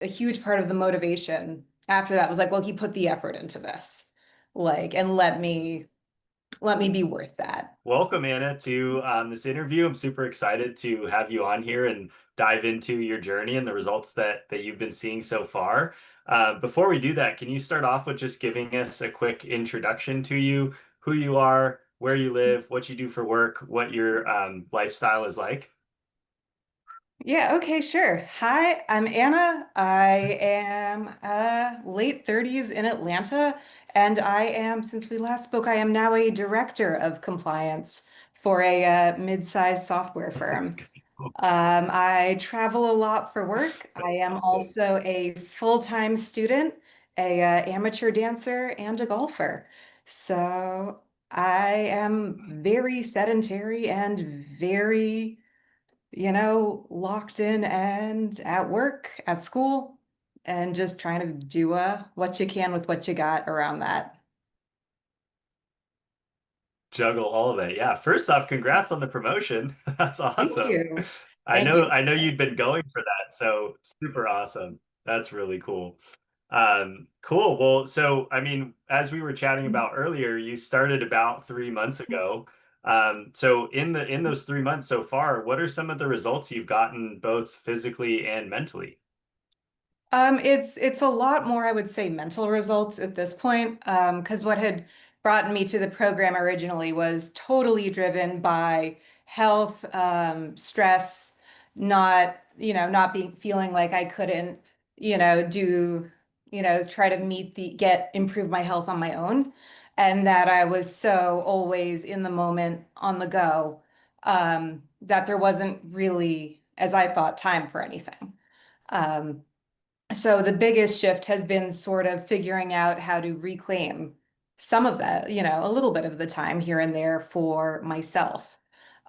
a huge part of the motivation after that was like, well, he put the effort into this, like, and let me be worth that. Welcome, Anna, to this interview. I'm super excited to have you on here and dive into your journey and the results that you've been seeing so far. Before we do that, can you start off with just giving us a quick introduction to you, who you are, where you live, what you do for work, what your lifestyle is like? Yeah, okay, sure. Hi, I'm Anna. I am late 30s in Atlanta, and I am, since we last spoke, I am now a director of compliance for a mid-sized software That's firm. good. I travel a lot for work. I That's am awesome. also a full-time student, a amateur dancer, and a golfer. So I am very sedentary and very locked in and at work, at school, and just trying to do what you can with what you got around that. Juggle all of it. Yeah. First off, congrats on the promotion. That's Thank awesome. you. I Thank know you. I know you'd been going for that, so super awesome. That's really cool. Cool. Well, so I mean, as we were chatting about earlier, you started about 3 months ago. So in those 3 months so far, what are some of the results you've gotten both physically and mentally? It's a lot more, I would say, mental results at this point. Because what had brought me to the program originally was totally driven by health, stress, not being feeling like I couldn't, do, try to improve my health on my own, and that I was so always in the moment, on the go, that there wasn't really, as I thought, time for anything. Um, so the biggest shift has been sort of figuring out how to reclaim some of that, a little bit of the time here and there for myself.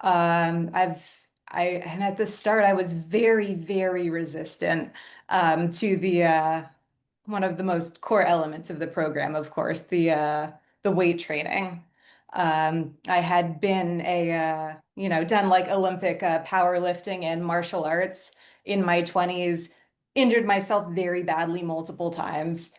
And at the start, I was very, very resistant to one of the most core elements of the program, of course, the weight training. I had been done like Olympic powerlifting and martial arts in my 20s, injured myself very badly multiple times.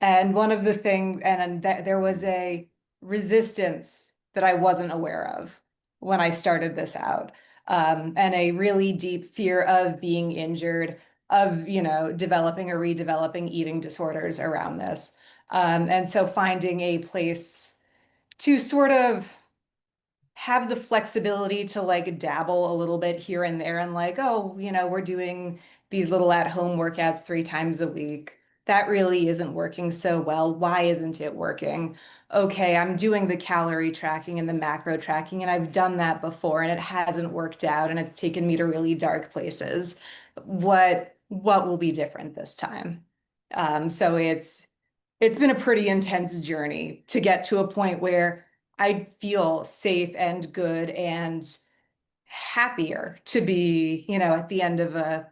And one of the things, and th there was a resistance that I wasn't aware of when I started this out, and a really deep fear of being injured, of, developing or redeveloping eating disorders around this. And so finding a place to sort of have the flexibility to like dabble a little bit here and there and like, oh, we're doing these little at-home workouts 3 times a week. That really isn't working so well. Why isn't it working? Okay, I'm doing the calorie tracking and the macro tracking, and I've done that before and it hasn't worked out and it's taken me to really dark places. What will be different this time? So it's been a pretty intense journey to get to a point where I feel safe and good and happier to be, at the end of a,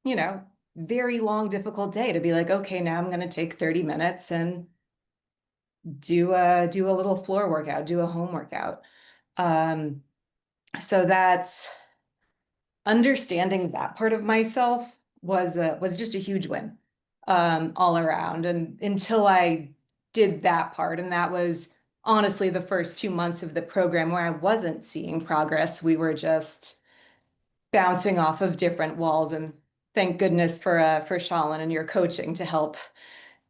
you know, very long, difficult day to be like, okay, now I'm going to take 30 minutes and do a little floor workout, do a home workout. Um, so that's understanding that part of myself was just a huge win, all around. And until I did that part, and that was honestly the first 2 months of the program where I wasn't seeing progress. We were just bouncing off of different walls, and thank goodness for Shalin and your coaching to help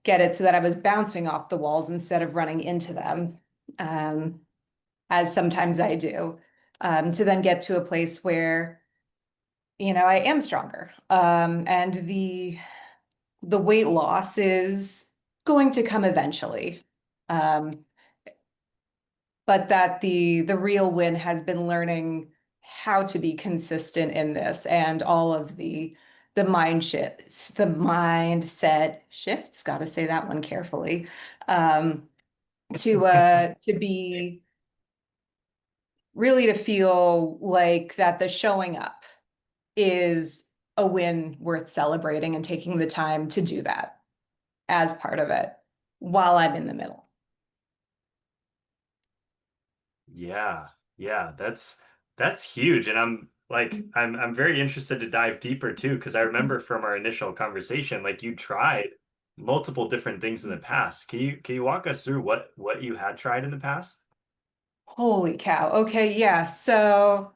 get it so that I was bouncing off the walls instead of running into them, um, as sometimes I do, to then get to a place where I am stronger. And the weight loss is going to come eventually. Um, but that the real win has been learning how to be consistent in this, and all of the mindset shifts, got to say that one carefully, um, to be really, to feel like that the showing up is a win worth celebrating and taking the time to do that as part of it while I'm in the middle. Yeah, yeah, that's huge, and Like I'm very interested to dive deeper too, because I remember from our initial conversation, like you tried multiple different things in the past. Can you walk us through what you had tried in the past? Holy cow. Okay, yeah. So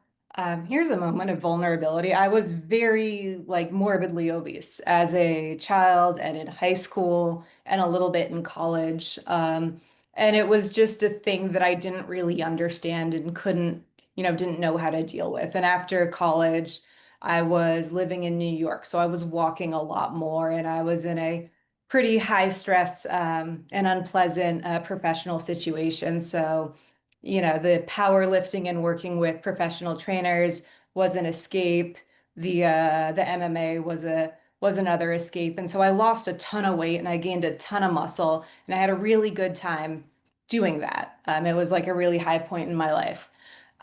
here's a moment of vulnerability. I was very like morbidly obese as a child and in high school and a little bit in college. And it was just a thing that I didn't really understand and couldn't, didn't know how to deal with. And after college, I was living in New York, so I was walking a lot more and I was in a pretty high stress and unpleasant professional situation. So the powerlifting and working with professional trainers was an escape. The MMA was another escape. And so I lost a ton of weight and I gained a ton of muscle and I had a really good time doing that. It was like a really high point in my life.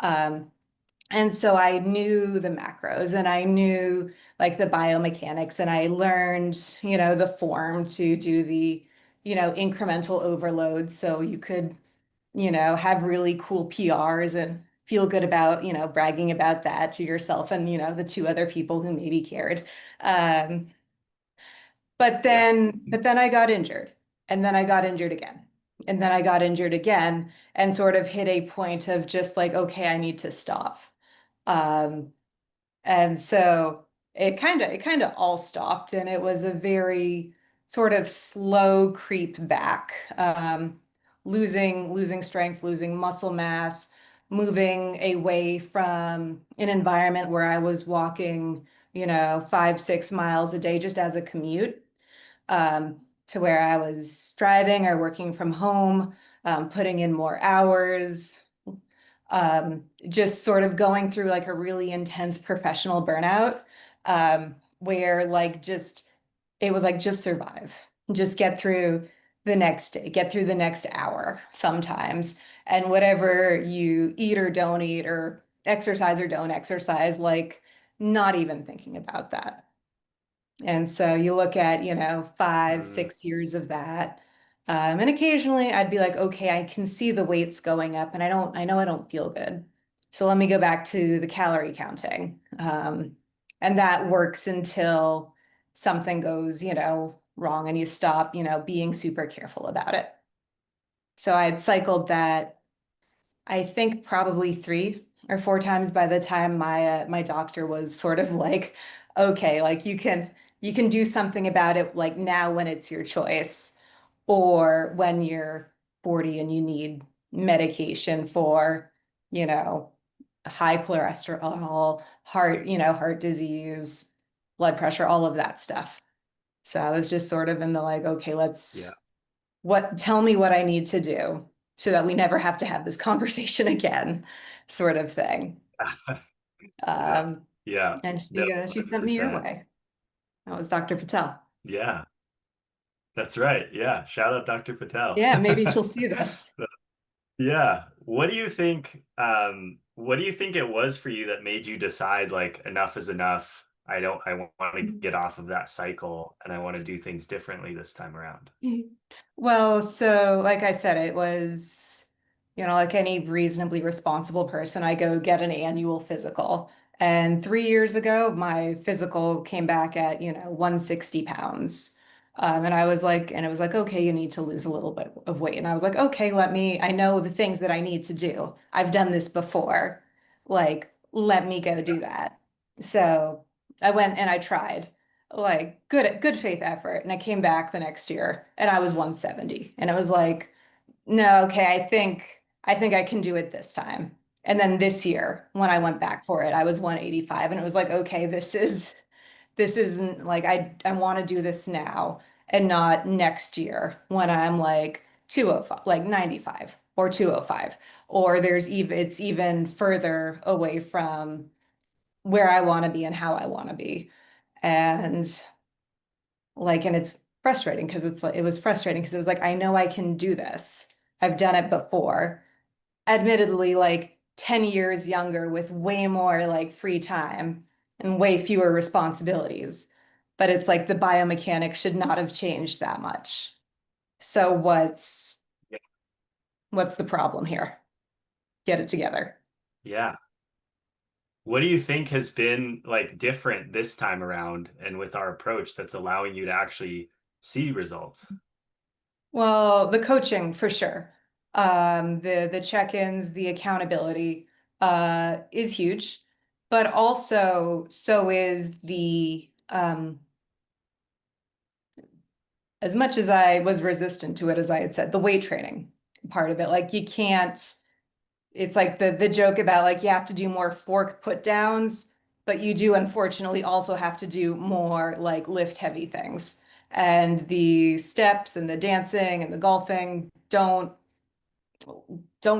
Um, and so I knew the macros and I knew like the biomechanics and I learned, the form to do the, incremental overload so you could have really cool PRs and feel good about, bragging about that to yourself and, the two other people who maybe cared. Um, but Yeah. then, but then I got injured and then I got injured again. And then I got injured again and sort of hit a point of just like, okay, I need to stop. Um, and so it kind of all stopped and it was a very sort of slow creep back, losing strength, losing muscle mass, moving away from an environment where I was walking, 5, 6 miles a day just as a commute, to where I was driving or working from home, putting in more hours, just sort of going through like a really intense professional burnout, where like just it was like just survive, just get through the next day, get through the next hour sometimes, and whatever you eat or don't eat or don't exercise, like not even thinking about that. And so you look at, 5, Mm, 6 years of that. And occasionally I'd be like, okay, I can see the weights going up and I know I don't feel good. So let me go back to the calorie counting. And that works until something goes, wrong and you stop, being super careful about it. So I had cycled that I think probably 3 or 4 times by the time my doctor was sort of like, okay, like you can do something about it like now when it's your choice, or when you're 40 and you need medication for, you know, high cholesterol, heart disease, blood pressure, all of that stuff. So I was just sort of in the like, okay, yeah. tell me what I need to do so that we never have to have this conversation again, sort of thing. Yeah. Um, Yeah. and No, she sent me your 100%. way. That was Dr. Patel. Yeah. That's right. Yeah. Shout out Dr. Patel. Yeah, maybe she'll see this. Yeah. What do you think it was for you that made you decide like enough is enough? I want to get off of that cycle and I want to do things differently this time around. Well, so like I said, it was, like any reasonably responsible person, I go get an annual physical. And 3 years ago, my physical came back at, 160 pounds. And it was like, okay, you need to lose a little bit of weight. And I was like, okay, I know the things that I need to do. I've done this before. Like, let me go do that. So I went and I tried like good faith effort, and I came back the next year and I was 170 and it was like, no, okay, I think I can do it this time. And then this year when I went back for it I was 185 and it was like, okay, this isn't like I want to do this now and not next year when I'm like 205, like 95 or 205, or it's even further away from where I want to be and how I want to be. And and it's frustrating because it was frustrating because it was like, I know I can do this. I've done it before. Admittedly, like 10 years younger with way more like free time and way fewer responsibilities. But it's like the biomechanics should not have changed that much. So what's the problem here? Get it together. Yeah. what do you think has been like different this time around and with our approach that's allowing you to actually see results? Well, the coaching for sure. The check-ins, the accountability is huge, but also so is the as much as I was resistant to it, as I had said, the weight training part of it. Like you can't, it's like the joke about like you have to do more fork put downs, but you do unfortunately also have to do more like lift heavy things. And the steps and the dancing and the golfing don't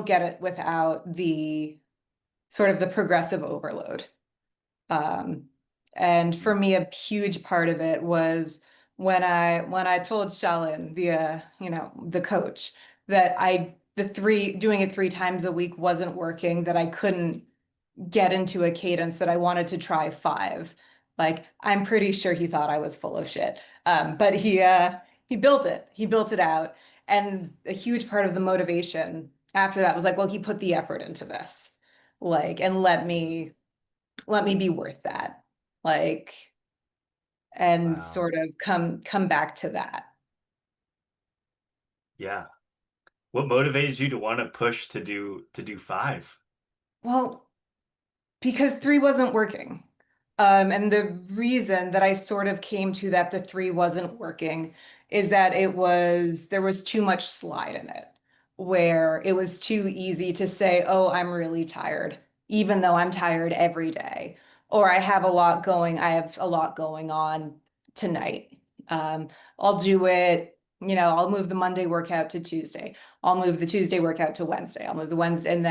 get it without the sort of the progressive overload. Um, and for me, a huge part of it was when I told Shalin, the coach, that the three doing it 3 times a week wasn't working, that I couldn't get into a cadence, that I wanted to try 5. Like I'm pretty sure he thought I was full of shit. But he built it. He built it out. And a huge part of the motivation after that was like, well, he put the effort into this. Like, and let me be worth that. Like, and Wow. sort of come back to that. Yeah. What motivated you to want to push to do 5? Well, because 3 wasn't working. And the reason that I sort of came to that the 3 wasn't working is that there was too much slide in it, where it was too easy to say, oh, I'm really tired, even though I'm tired every day. Or I have a lot going on tonight. Um, I'll do it, I'll move the Monday workout to Tuesday. I'll move the Tuesday workout to Wednesday. I'll move the Wednesday, and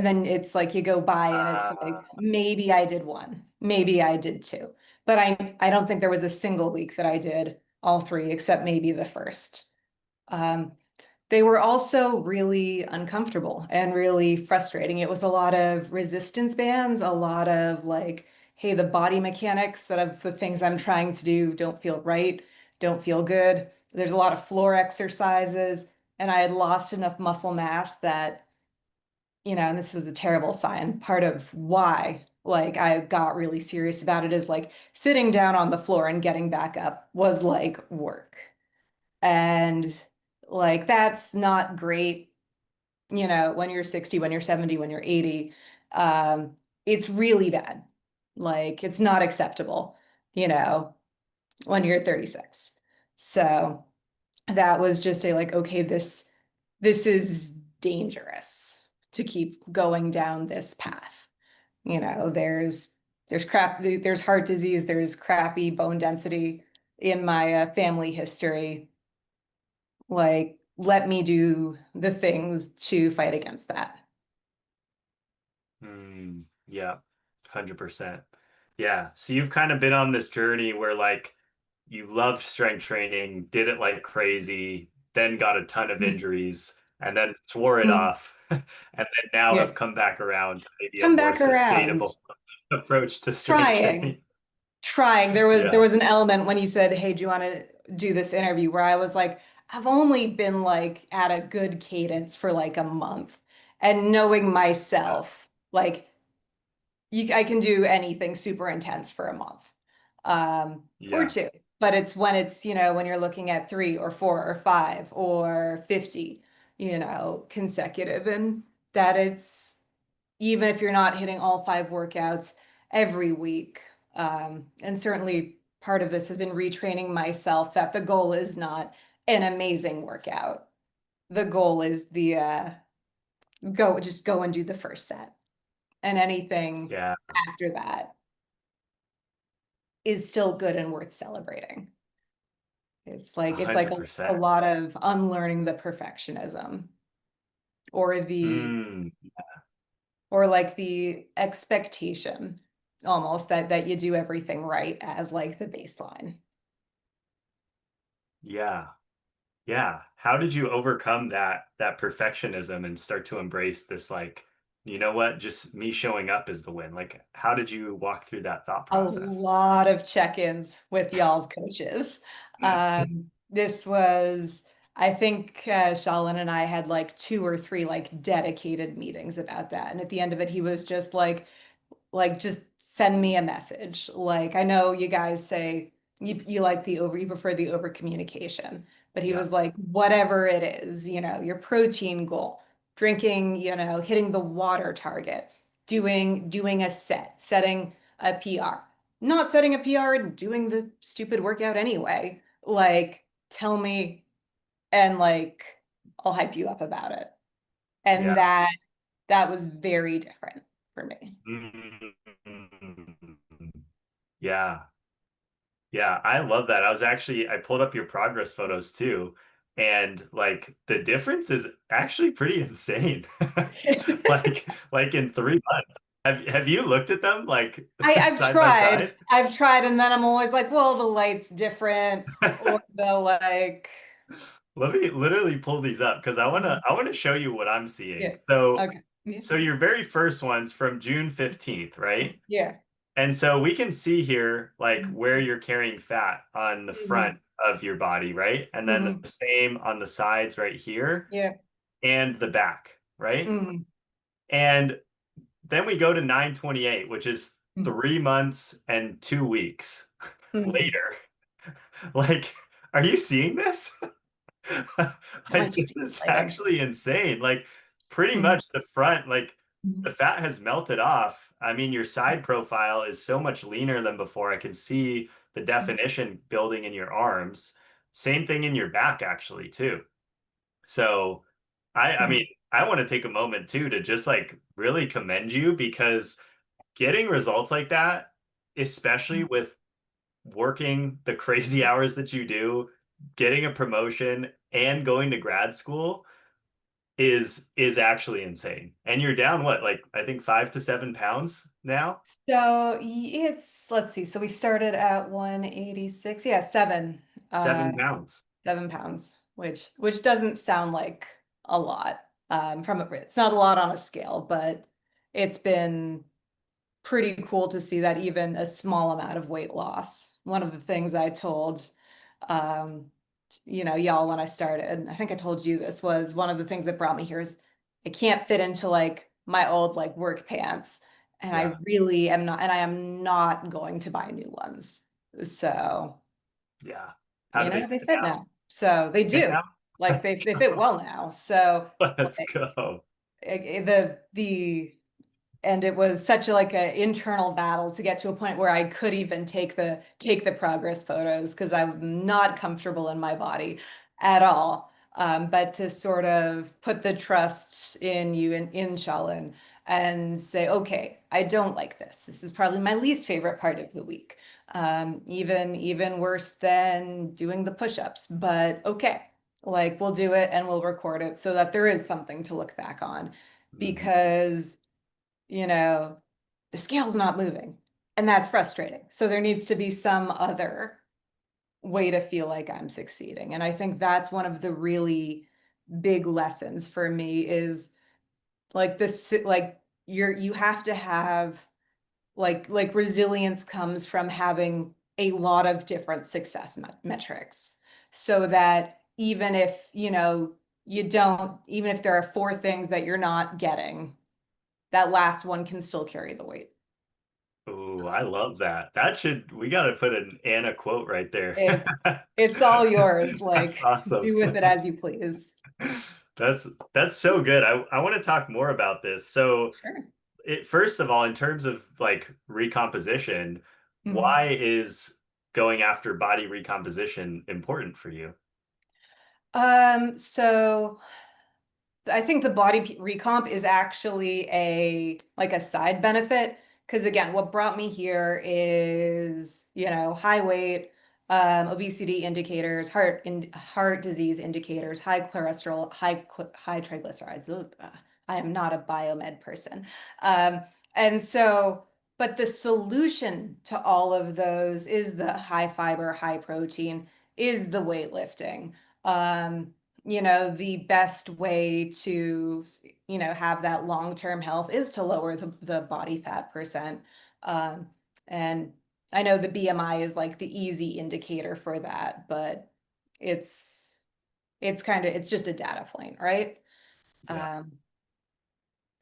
then it's like you go by and it's like maybe I did 1, maybe I did 2. But I don't think there was a single week that I did all 3 except maybe the first. Um, they were also really uncomfortable and really frustrating. It was a lot of resistance bands, a lot of like, hey, the body mechanics that of the things I'm trying to do don't feel right, don't feel good. There's a lot of floor exercises, and I had lost enough muscle mass that, and this was a terrible sign. Part of why, like, I got really serious about it is like sitting down on the floor and getting back up was like work. And like, that's not great, when you're 60, when you're 70, when you're 80. Um, it's really bad. Like, it's not acceptable, you know, when you're 36. So that was just a like, okay, this is dangerous to keep going down this path. There's heart disease, there's crappy bone density in my family history. Like, let me do the things to fight against that. Yeah, 100%. Yeah. So you've kind of been on this journey where like you loved strength training, did it like crazy, then got a ton of injuries, and then swore it Mm. off, and then now Yeah. have come back around to maybe a Come more back around. sustainable approach to strength Trying. training. Trying. There Yeah. was an element when he said, "Hey, do you want to do this interview?" where I was like, I've only been like at a good cadence for like a month. And knowing myself, like I can do anything super intense for a month. Or Yeah. 2. But it's when when you're looking at 3 or 4 or 5 or 50, consecutive, and that it's even if you're not hitting all 5 workouts every week. And certainly part of this has been retraining myself that the goal is not an amazing workout. The goal is go and do the first set. And anything Yeah. after that is still good and worth celebrating. It's like a 100%. lot of unlearning the perfectionism or the Mm, or like the expectation almost that you do everything right as like the baseline. yeah. Yeah. How did you overcome that perfectionism and start to embrace this like, you know what, just me showing up is the win? Like, how did you walk through that thought A process? lot of check-ins with y'all's coaches. This was, I think, Shalin and I had like 2 or 3 like dedicated meetings about that. And at the end of it, he was just like, like just send me a message. Like I know you guys say you like you prefer the over communication, but he Yeah. was like, whatever it is, your protein goal, drinking, hitting the water target, doing a setting a PR, not setting a PR and doing the stupid workout anyway. Like, tell me and like I'll hype you up about it. And Yeah. that was very different for me. Mm. Yeah. Yeah, I love that. I pulled up your progress photos too, and like the difference is actually pretty insane. Like in 3 months. Have you looked at them like I've side by tried. side? I've tried, and then I'm always like, well, the light's different, or the like, Let me literally pull these up because I wanna show you what I'm seeing. yeah. So Okay. Yeah. so your very first one's from June 15th, right? Yeah. And so we can see here like where you're carrying fat on the front Hmm. of your body, right? And then Hmm. the same on the sides right here Yeah. and the back, right? Hmm. And then we go to 928, which is 3 months and 2 weeks Hmm. later. Like, are you seeing this? No, Like it's this just is exciting. actually insane. Like pretty Hmm. much the front, like the Hmm. fat has melted off. I mean, your side profile is so much leaner than before. I can see the definition building in your arms. Same thing in your back, actually, too. So I mean, Hmm. I want to take a moment too to just like really commend you because getting results like that, especially with working the crazy hours that you do, getting a promotion and going to grad school is actually insane. And you're down what, like I think 5 to 7 pounds now? So it's, let's see. So we started at 186. Yeah, uh, 7 pounds. 7 pounds, which doesn't sound like a lot. It's not a lot on a scale, but it's been pretty cool to see that even a small amount of weight loss. One of the things I told, um, y'all when I started, and I think I told you this was one of the things that brought me here is I can't fit into like my old like work pants, and I Yeah. really am not, and I am not going to buy new ones. So, Yeah. How do they they fit fit now? now. So they Fit do. now? Like Let's they fit go. well now. So Let's like go. the and it was such a like an internal battle to get to a point where I could even take the progress photos because I'm not comfortable in my body at all. But to sort of put the trust in you and in Shalin and say, okay, I don't like this. This is probably my least favorite part of the week. Even worse than doing the push-ups, but okay. Like we'll do it and we'll record it so that there is something to look back on Mhm. because you know, the scale's not moving. And that's frustrating. So there needs to be some other way to feel like I'm succeeding. And I think that's one of the really big lessons for me is like this, like you have to have like resilience comes from having a lot of different success metrics so that even if, you don't, even if there are four things that you're not getting, that last one can still carry the weight. Ooh, I love that. We got to put an Anna quote right there. It's it's all yours. That's Like awesome. do with it as you please. That's so good. I want to talk more about this. So, Sure. first of all, in terms of like recomposition, Mhm. why is going after body recomposition important for you? So I think the recomp is actually a like a side benefit because again, what brought me here is, high weight, obesity indicators, heart disease indicators, high cholesterol, high triglycerides. Ugh, I am not a biomed person. Um, and so, but the solution to all of those is the high fiber, high protein, is the weightlifting. The best way to, have that long-term health is to lower the body fat percent. Um, and I know the BMI is like the easy indicator for that, but it's it's just a data point, right? Yeah. Um,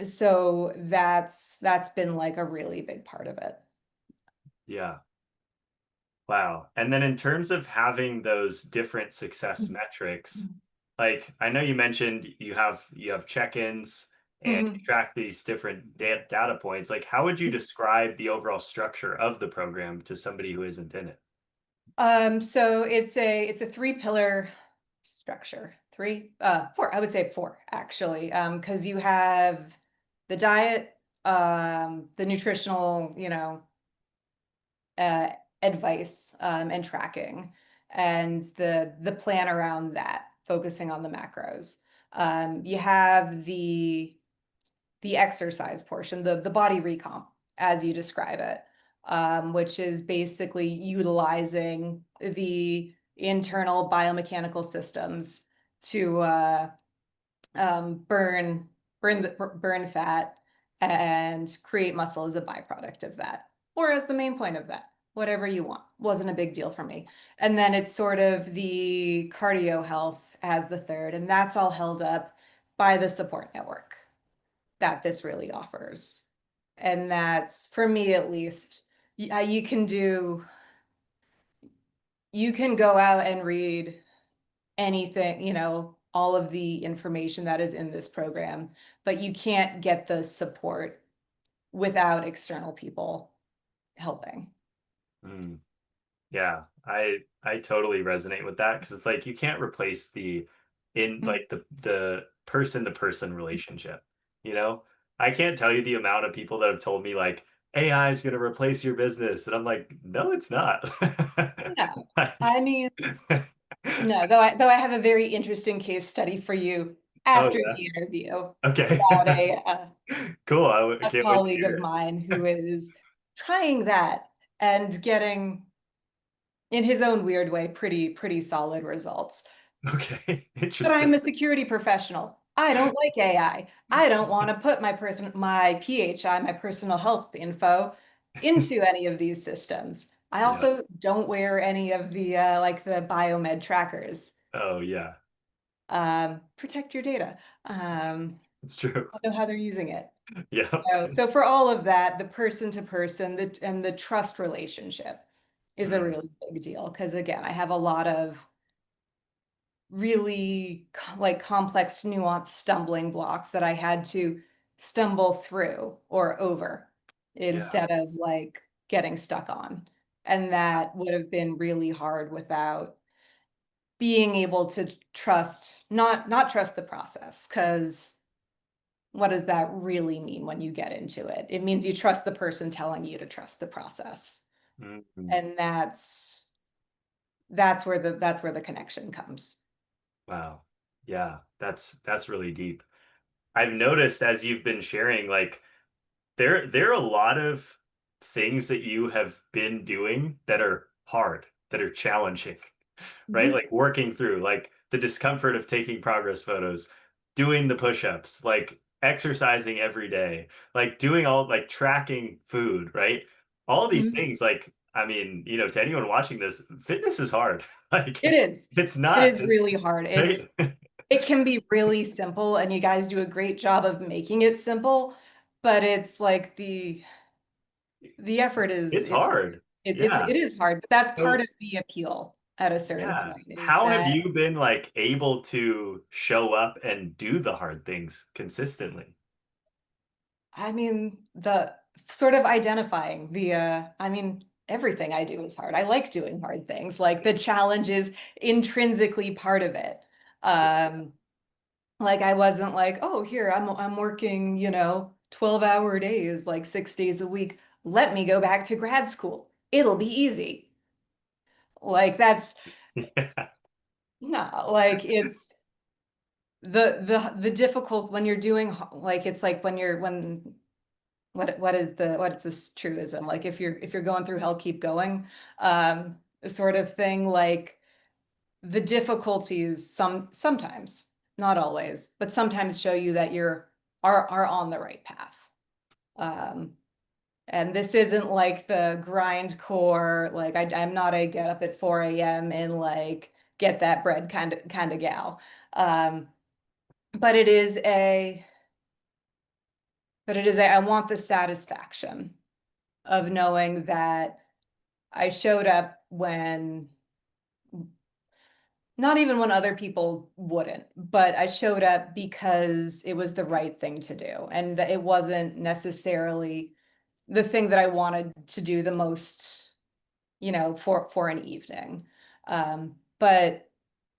So that's been like a really big part of it. Yeah. Wow. And then in terms of having those different success metrics, like I know you mentioned you have check-ins and you Mhm. track these different data points. Like how would you describe the overall structure of the program to somebody who isn't in it? So it's a three pillar structure. Four, I would say four actually. Because you have the diet, the nutritional, uh, advice, and tracking, and the plan around that, focusing on the macros. You have the exercise portion, the body recomp, as you describe it, which is basically utilizing the internal biomechanical systems to burn burn fat and create muscle as a byproduct of that, or as the main point of that. Whatever you want. Wasn't a big deal for me. And then it's sort of the cardio health as the third, and that's all held up by the support network that this really offers. And that's, for me at least, you can you can go out and read anything, all of the information that is in this program, but you can't get the support without external people helping. Mm. Yeah, I totally resonate with that because it's like you can't replace the in like the person to person relationship, you know? I can't tell you the amount of people that have told me like AI is going to replace your business and I'm like, no, it's not. No, Like, I mean, no, though I have a very interesting case study for you oh after yeah. the interview Okay. about Cool. I a can't wait to colleague hear of it. mine who is trying that and getting, in his own weird way, pretty solid results. Okay. But Interesting. I'm a security professional. I don't like AI. I don't want to put my PHI, my personal health info, into any of these systems. I Yeah. also don't wear any of the like the biomed trackers. Oh yeah. Protect your data. It's true. I don't know how they're using it. Yeah. So for all of that, the person to person, and the trust relationship is a Mm, really big deal. Because again, I have a lot of really like complex, nuanced stumbling blocks that I had to stumble through or over yeah. instead of like getting stuck on. And that would have been really hard without being able to trust, not trust the process, because what does that really mean when you get into it? It means you trust the person telling you to trust the process. Mhm. And that's where the connection comes. Wow. Yeah, that's really deep. I've noticed as you've been sharing, like there are a lot of things that you have been doing that are hard, that are challenging, right? Mhm. Like working through, like the discomfort of taking progress photos, doing the push-ups, like exercising every day, like doing all like tracking food, right? All these Mhm. things, like, I mean, to anyone watching this, fitness is hard. It Like is. it's It not, is it's really hard. right. It can be really simple, and you guys do a great job of making it simple, but it's like the effort It's hard. it Yeah. is hard, but that's part So of the appeal at a certain yeah. point, is How have that, you been like able to show up and do the hard things consistently? I mean, the sort of identifying I mean, everything I do is hard. I like doing hard things. Like the challenge is intrinsically part of it. Um, like I wasn't like, oh, here I'm working, 12-hour days, like 6 days a week. Let me go back to grad school. It'll be easy. Like that's Yeah. no, like it's the difficult when you're doing like it's like when what is this truism? Like if you're going through hell, keep going, sort of thing. Like the difficulties sometimes, not always, but sometimes show you that are on the right path. Um, and this isn't like the grind core, like I'm not a get up at 4 a.m. and like get that bread kind of gal. But it is but it is, I want the satisfaction of knowing that I showed up when, not even when other people wouldn't, but I showed up because it was the right thing to do. And that it wasn't necessarily the thing that I wanted to do the most, for an evening. But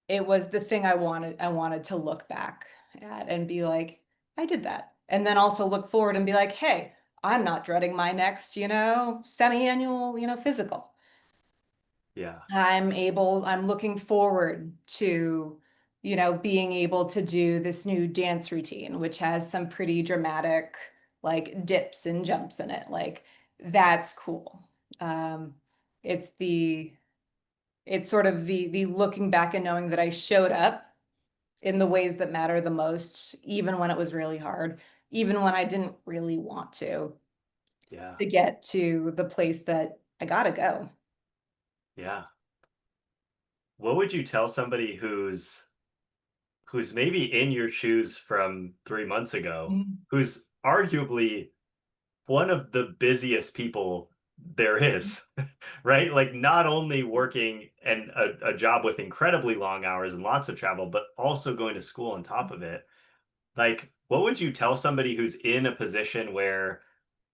it was the thing I wanted to look back at and be like, I did that. And then also look forward and be like, hey, I'm not dreading my next, semi-annual, physical. Yeah. I'm looking forward to, being able to do this new dance routine, which has some pretty dramatic, like dips and jumps in it. Like, that's cool. Um, it's the, it's sort of the looking back and knowing that I showed up in the ways that matter the most, even when it was really hard, even when I didn't really want Yeah. to get to the place that I gotta go. Yeah. What would you tell somebody who's maybe in your shoes from 3 months ago, Mm. who's arguably one of the busiest people there is, right? Like not only working and a job with incredibly long hours and lots of travel, but also going to school on top of it. Like, what would you tell somebody who's in a position where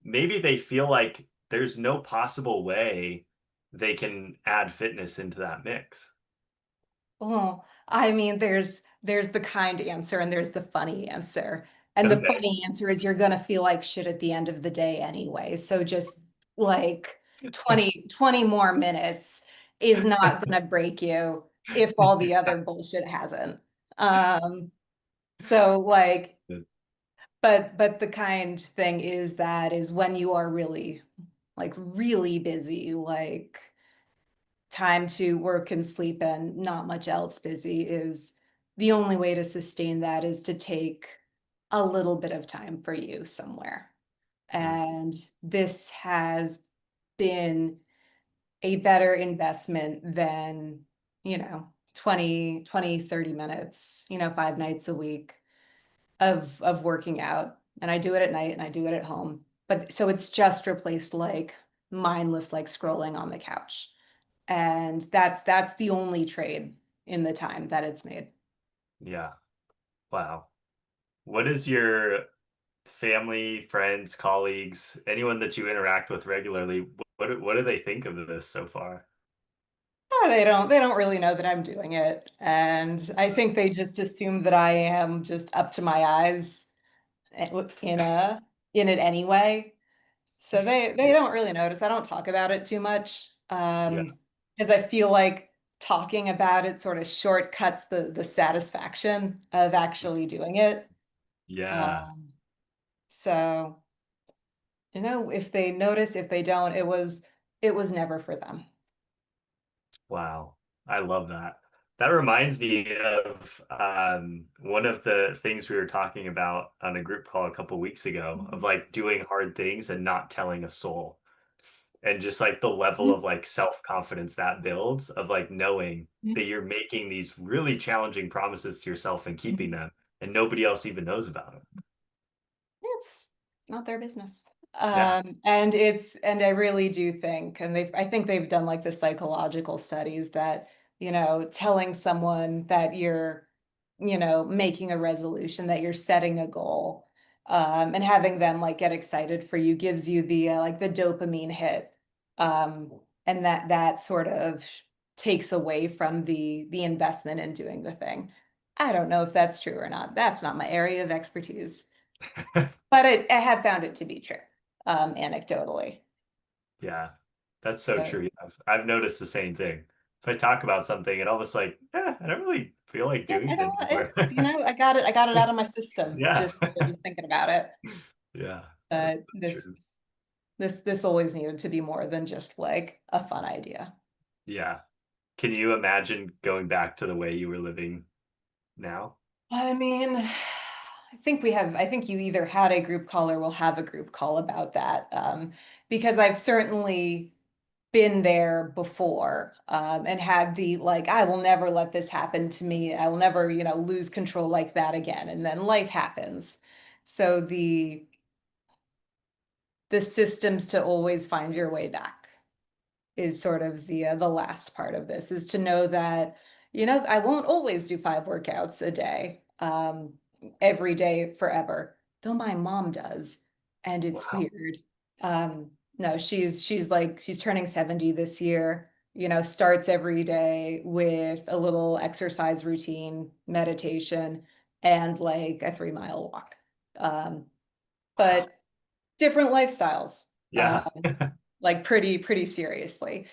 maybe they feel like there's no possible way they can add fitness into that mix? Oh, I mean, there's the kind answer and there's the funny answer. And the Okay. funny answer is you're gonna feel like shit at the end of the day anyway. So just like 20 more minutes is not gonna break you if all the other bullshit hasn't. Um, so like, but the kind thing is when you are really like really busy, like time to work and sleep and not much else busy is the only way to sustain that is to take a little bit of time for you somewhere. Mm, And this has been a better investment than, 30 minutes, 5 nights a week of working out. And I do it at night and I do it at home. But so it's just replaced like mindless like scrolling on the couch. And that's the only trade in the time that it's made. yeah. Wow. What is your family, friends, colleagues, anyone that you interact with regularly, what do they think of this so far? They don't really know that I'm doing it. And I think they just assume that I am just up to my eyes in in it anyway. So they Yeah. don't really notice. I don't talk about it too much. Yeah. Because I feel like talking about it sort of shortcuts the satisfaction of actually doing it. Yeah. Um, so if they notice, if they don't, it was never for them. Wow. I love that. That reminds me of one of the things we were talking about on a group call a couple weeks ago of Mhm. like doing hard things and not telling a soul. And just like the level Mhm. of like self-confidence that builds of like knowing that you're making these really challenging promises to yourself and keeping Mhm. them and nobody else even knows about them. It's not their business. Yeah. And I really do think, and I think they've done like the psychological studies that, telling someone that you're, making a resolution, that you're setting a goal, and having them like get excited for you gives you the like the dopamine hit. And that sort of takes away from the investment in doing the thing. I don't know if that's true or not. That's not my area of expertise. But I have found it to be true, anecdotally. Yeah. That's so But true. I've noticed the same thing. If I talk about something, it almost like, I don't really feel like yeah, doing it anymore. it's, I got it out of my system Yeah. just thinking about it. Yeah. That's But so this true. this this always needed to be more than just like a fun idea. Yeah. Can you imagine going back to the way you were living now? I mean, I think you either had a group call or will have a group call about that. Because I've certainly been there before, and had the like, I will never let this happen to me. I will never, lose control like that again. And then life happens. So the systems to always find your way back is sort of the last part of this, is to know that, I won't always do 5 workouts a day, every day forever, though my mom does, and it's Wow. weird. No, she's turning 70 this year, starts every day with a little exercise routine, meditation, and like a 3-mile walk. Um, Wow. but different lifestyles, Yeah. like pretty seriously.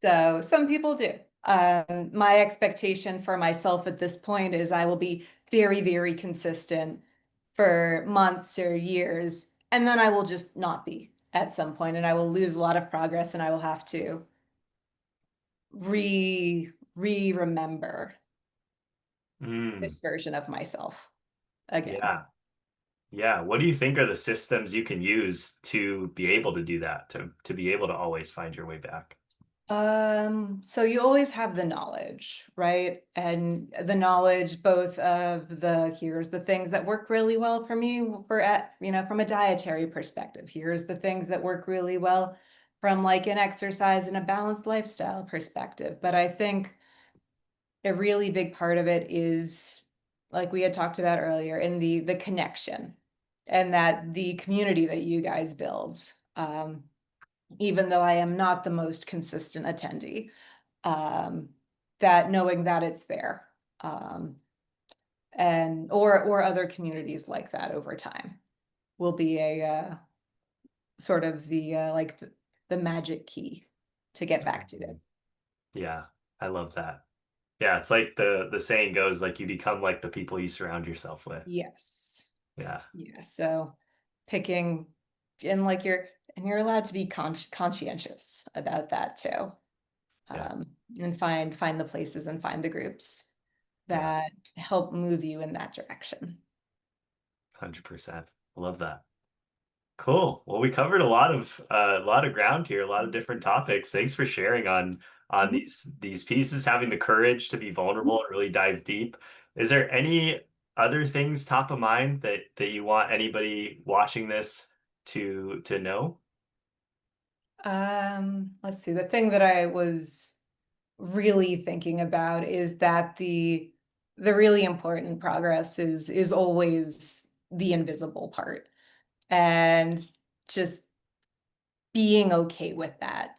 So some people do. My expectation for myself at this point is I will be very consistent for months or years, and then I will just not be at some point, and I will lose a lot of progress, and I will have to remember Mm, this version of myself again. yeah. Yeah. What do you think are the systems you can use to be able to do that, to be able to always find your way back? So you always have the knowledge, right? And the knowledge both of here's the things that work really well for me from a dietary perspective. Here's the things that work really well from like an exercise and a balanced lifestyle perspective. But I think a really big part of it is, like we had talked about earlier, in the connection, and that the community that you guys build. Even though I am not the most consistent attendee, um, that knowing that it's there, um, and or other communities like that over time will be a sort of the magic key to get back to it. Yeah, I love that. Yeah, it's like the saying goes, like you become like the people you surround yourself with. Yes. Yeah, Yeah. So picking and like you're allowed to be conscientious about that too. yeah, And find the places and find the groups yeah, that help move you in that direction. 100%. I love that. Cool. Well, we covered a lot of ground here, a lot of different topics. Thanks for sharing on Mhm. these pieces, having the courage to be vulnerable and really dive deep. Is there any other things top of mind that you want anybody watching this to know? Let's see. The thing that I was really thinking about is that the really important progress is always the invisible part, and just being okay with that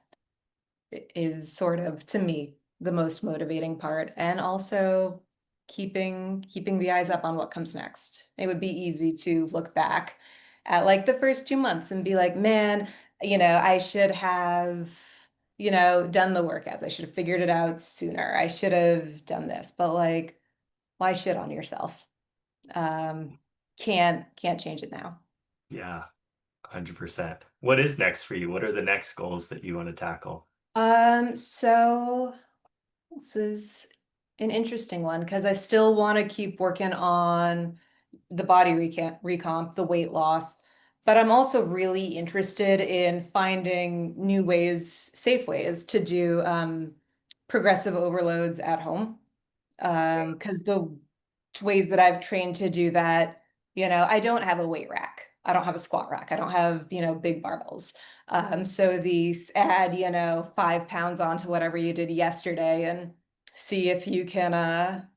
is sort of, to me, the most motivating part. And also keeping the eyes up on what comes next. It would be easy to look back at like the first 2 months and be like, man, I should have, done the workouts. I should have figured it out sooner. I should have done this. But like, why shit on yourself? Um, can't change it now. Yeah, 100%. What is next for you? What are the next goals that you want to tackle? So this was an interesting one because I still want to keep working on the body recomp, the weight loss, but I'm also really interested in finding new ways, safe ways to do progressive overloads at home. Because the ways that I've trained to do that, I don't have a weight rack. I don't have a squat rack. I don't have, big barbells. So these add, 5 pounds onto whatever you did yesterday and see if you can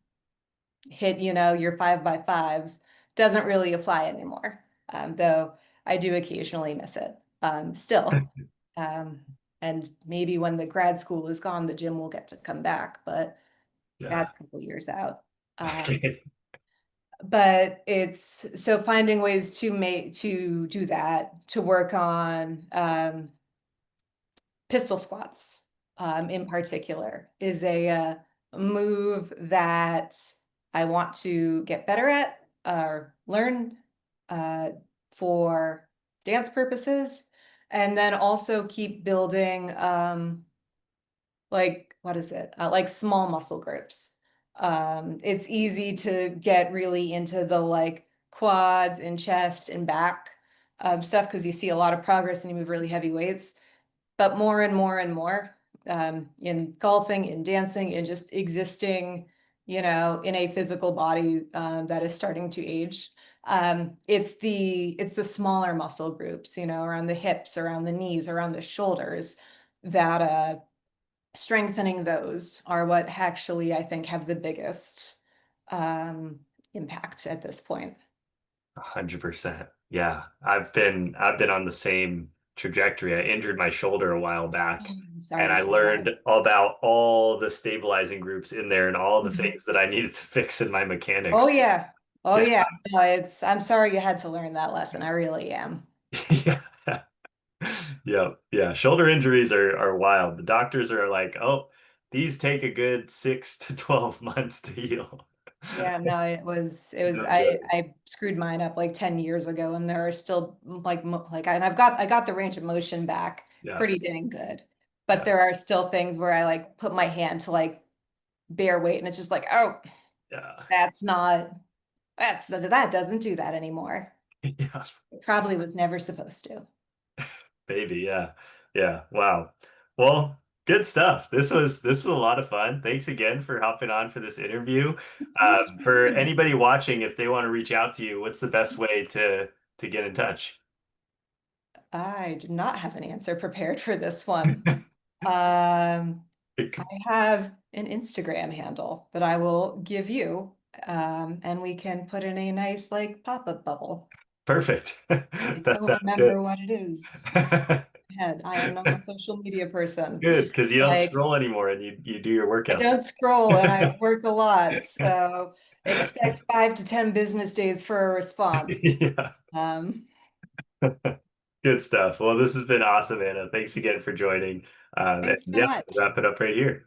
hit, your 5 by 5s doesn't really apply anymore. Though I do occasionally miss it. Still. Um, and maybe when the grad school is gone, the gym will get to come back, but Yeah. that's a couple years out. Um, Okay. but it's so finding ways to do that, to work on pistol squats, in particular, is a move that I want to get better at or learn uh, for dance purposes, and then also keep building like what is it? Like small muscle groups. It's easy to get really into the like quads and chest and back stuff because you see a lot of progress and you move really heavy weights. But more and more and more in golfing, in dancing, in just existing, in a physical body that is starting to age. It's the smaller muscle groups, around the hips, around the knees, around the shoulders, that strengthening those are what actually I think have the biggest um, impact at this point. 100%. Yeah. I've been on the same trajectory. I injured my shoulder a while Oh, back I'm and sorry to I hear that. learned about all the stabilizing groups in there and all the Mhm. things that I needed to fix in my Oh mechanics. yeah. Oh Yeah. yeah. No, I'm sorry you had to learn that lesson. I really am. Yeah. Yeah. Yeah. Shoulder injuries are wild. The doctors are like, "Oh, these take a good 6 to 12 months to heal." Yeah, no, it was No I joke. I screwed mine up like 10 years ago, and there are still and I got the range of motion back Yeah. pretty dang good. But Yeah. there are still things where I like put my hand to like bear weight, and it's just like, oh, Yeah. that's not that doesn't do that anymore. Yeah. It probably was never supposed to. Maybe, yeah. Yeah. Wow. Well, good stuff. This was a lot of fun. Thanks again for hopping on for this interview. Thanks for For having me. anybody watching, if they want to reach out to you, what's the best way to get in touch? I did not have an answer prepared for this one. Um, I have an Instagram handle that I will give you, and we can put in a nice like pop-up bubble. Perfect. I That don't sounds good. remember what it is. Head. I am not a social media person. Good, because you don't Like, scroll anymore and you do your I workouts. don't scroll and I work a lot, so expect 5 to 10 business days for a response. Yeah. Um, Good stuff. Well, this has been awesome, Anna. Thanks again for joining. And Thanks so yeah, much. we'll wrap it up right here.